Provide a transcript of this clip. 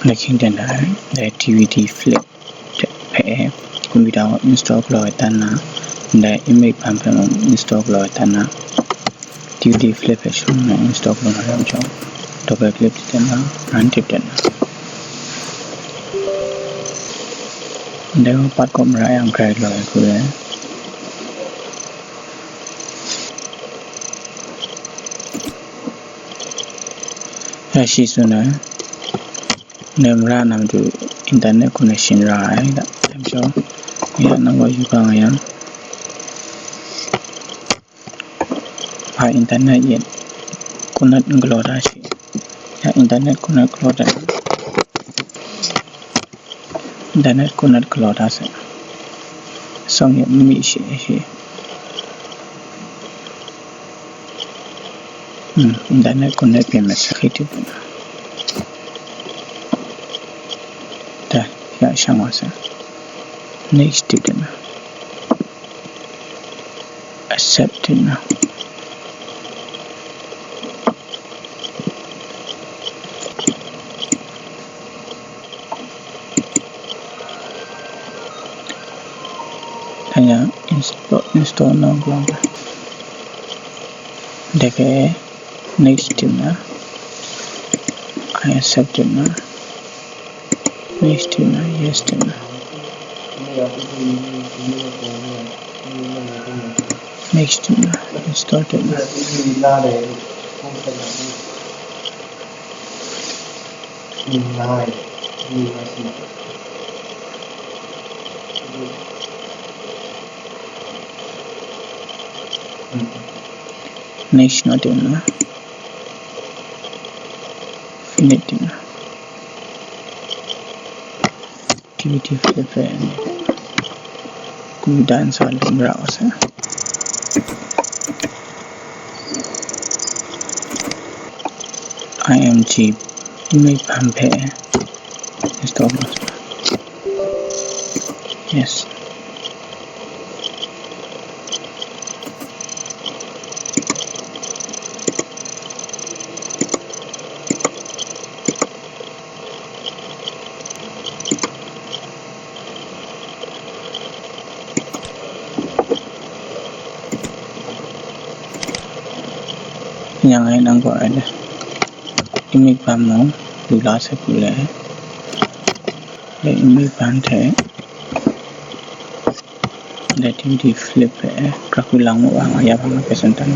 Making the DVD flip pair computer install Gloitana the image pump install Gloitana DVD flip shown install job double click and tip then part camera and grade she's on Nemra nam to internet connection right I'm sure yeah number you can by internet yet connect gloda yeah internet connect gloda internet connect gloda song yet me she internet connect message yeah shangwasa next to them accepting now hanya install now longer deke next to now I accept it now next to now yes to now next to now install it now next not in now finish now DVD flip and dance all the browser IMG image pump install yes yang lain angkor ada image pump mo dula se pule le image pump the le DVD flip krak ulang mo bang ya bang pesan tan